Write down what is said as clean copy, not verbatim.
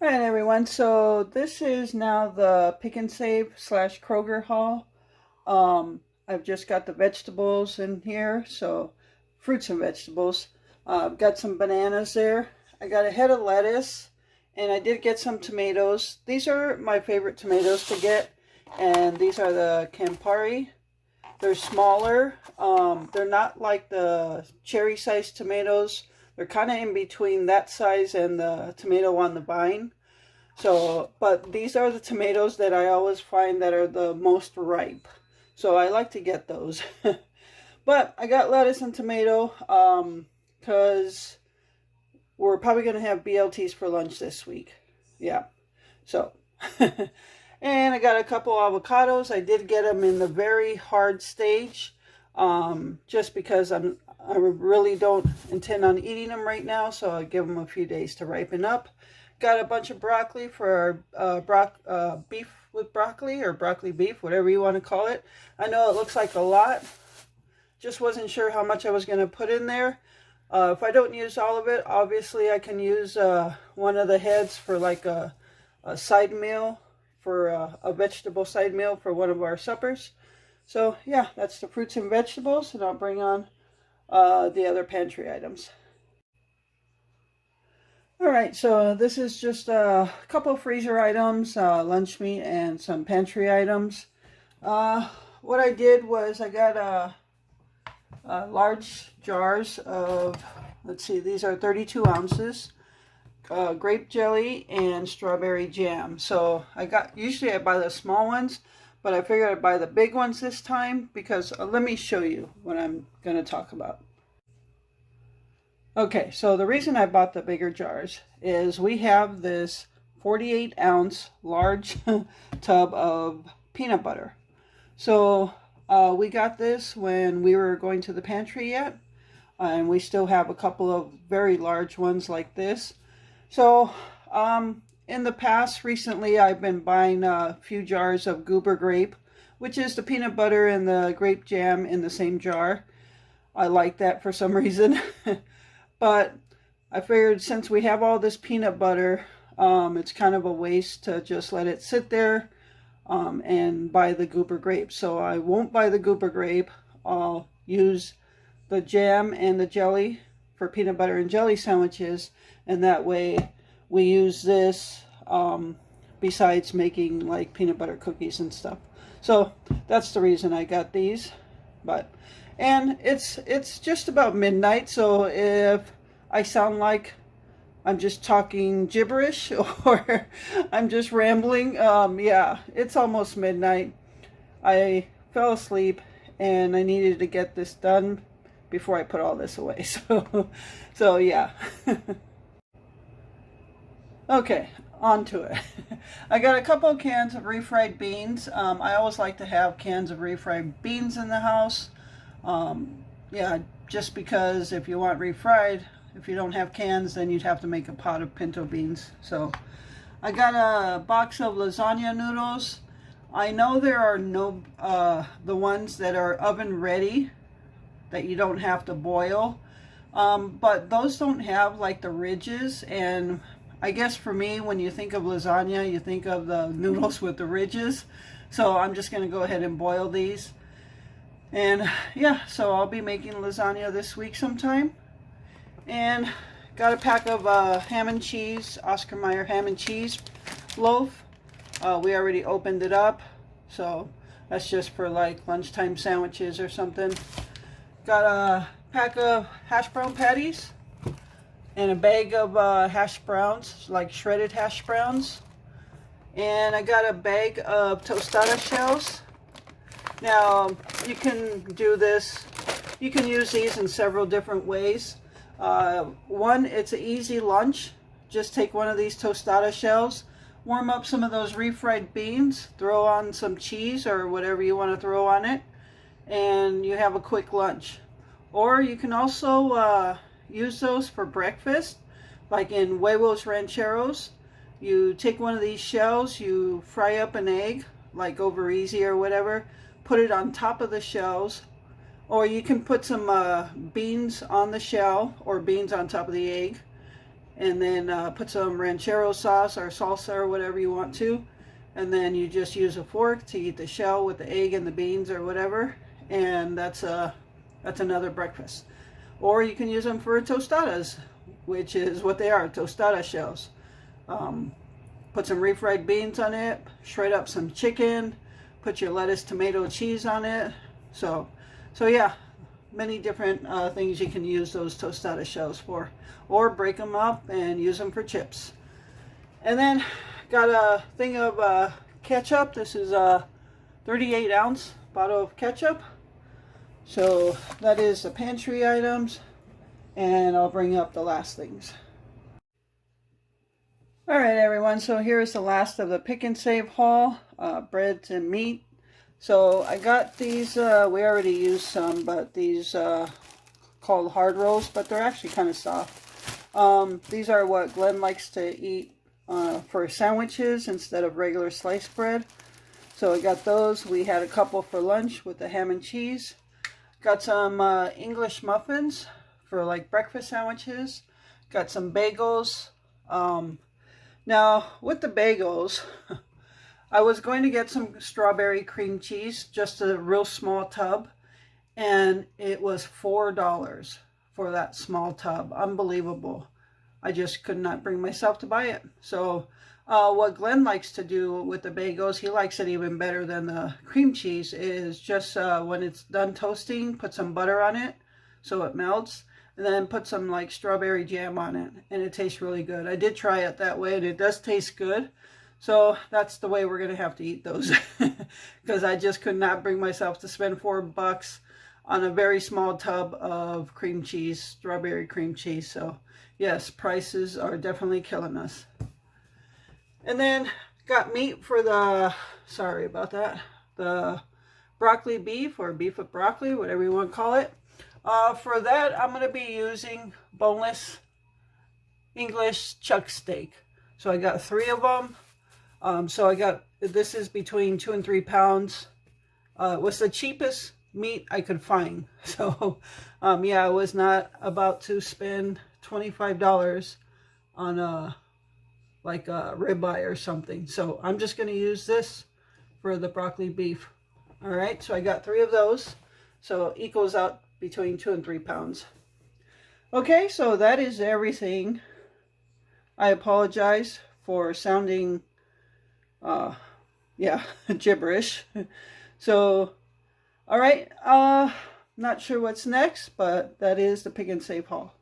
All right, everyone. So this is now the Pick and Save slash Kroger haul. I've just got the vegetables in here, so fruits and vegetables. I've got some bananas there. I got a head of lettuce, and I did get some tomatoes. These are my favorite tomatoes to get, and these are the Campari. They're smaller. They're not like the cherry-sized tomatoes. They're kind of in between that size and the tomato on the vine. So, but these are the tomatoes that I always find that are the most ripe. So I like to get those. But I got lettuce and tomato because we're probably going to have BLTs for lunch this week. Yeah. So, and I got a couple avocados. I did get them in the very hard stage just because I really don't intend on eating them right now. So I'll give them a few days to ripen up. Got a bunch of broccoli for beef with broccoli or broccoli beef, whatever you want to call it. I know it looks like a lot. Just wasn't sure how much I was going to put in there. If I don't use all of it, obviously I can use one of the heads for like a side meal, for a vegetable side meal for one of our suppers. So yeah, that's the fruits and vegetables, and I'll bring on the other pantry items. Alright, so this is just a couple freezer items, lunch meat, and some pantry items. What I did was I got large jars of, let's see, these are 32 ounces, grape jelly and strawberry jam. So usually I buy the small ones, but I figured I'd buy the big ones this time because let me show you what I'm going to talk about. Okay, so the reason I bought the bigger jars is we have this 48 ounce large tub of peanut butter. So we got this when we were going to the pantry yet, and we still have a couple of very large ones like this. So in the past, recently, I've been buying a few jars of Goober grape, which is the peanut butter and the grape jam in the same jar. I like that for some reason. But I figured since we have all this peanut butter, it's kind of a waste to just let it sit there and buy the Goober grape. So I won't buy the Goober grape. I'll use the jam and the jelly for peanut butter and jelly sandwiches. And that way we use this besides making like peanut butter cookies and stuff. So that's the reason I got these. And it's just about midnight, so if I sound like I'm just talking gibberish or I'm just rambling, yeah, it's almost midnight. I fell asleep and I needed to get this done before I put all this away. So yeah. Okay, on to it. I got a couple of cans of refried beans. I always like to have cans of refried beans in the house. Yeah, just because if you want refried, if you don't have cans, then you'd have to make a pot of pinto beans. So I got a box of lasagna noodles. I know there are no the ones that are oven ready that you don't have to boil, but those don't have like the ridges. And I guess for me, when you think of lasagna, you think of the noodles with the ridges. So I'm just going to go ahead and boil these. And yeah, so I'll be making lasagna this week sometime. And got a pack of ham and cheese, Oscar Mayer ham and cheese loaf. We already opened it up, so that's just for like lunchtime sandwiches or something. Got a pack of hash brown patties and a bag of hash browns, like shredded hash browns. And I got a bag of tostada shells. Now, you can do this, you can use these in several different ways. One, it's an easy lunch. Just take one of these tostada shells, warm up some of those refried beans, throw on some cheese or whatever you want to throw on it, and you have a quick lunch. Or you can also use those for breakfast, like in huevos rancheros. You take one of these shells, you fry up an egg, like over easy or whatever, put it on top of the shells, or you can put some beans on the shell or beans on top of the egg, and then put some ranchero sauce or salsa or whatever you want to, and then you just use a fork to eat the shell with the egg and the beans or whatever, and that's another breakfast. Or you can use them for tostadas, which is what they are, tostada shells. Put some refried beans on it, shred up some chicken, put your lettuce, tomato, cheese on it. So yeah, many different things you can use those tostada shells for, or break them up and use them for chips. And then got a thing of ketchup. This is a 38-ounce bottle of ketchup. So that is the pantry items, and I'll bring up the last things. All right, everyone, so here's the last of the Pick and Save haul, breads and meat. So I got these, we already used some, but these called hard rolls, but they're actually kind of soft. These are what Glenn likes to eat for sandwiches instead of regular sliced bread. So I got those. We had a couple for lunch with the ham and cheese. Got some English muffins for like breakfast sandwiches. Got some bagels. Now, with the bagels, I was going to get some strawberry cream cheese, just a real small tub, and it was $4 for that small tub. Unbelievable. I just could not bring myself to buy it. So what Glenn likes to do with the bagels, he likes it even better than the cream cheese, is just when it's done toasting, put some butter on it so it melts. And then put some like strawberry jam on it, and it tastes really good. I did try it that way, and it does taste good. So that's the way we're gonna have to eat those, because I just could not bring myself to spend $4 on a very small tub of cream cheese, strawberry cream cheese. So yes, prices are definitely killing us. And then got meat for the, sorry about that, the broccoli beef, or beef with broccoli, whatever you want to call it. For that, I'm going to be using boneless English chuck steak. So I got 3 of them. So I got, this is between 2 and 3 pounds. It was the cheapest meat I could find. So, yeah, I was not about to spend $25 on like a ribeye or something. So I'm just going to use this for the broccoli beef. All right, so I got 3 of those. So it equals out between 2 and 3 pounds. Okay, so that is everything. I apologize for sounding, yeah, gibberish. So, all right, not sure what's next, but that is the Pick and Save haul.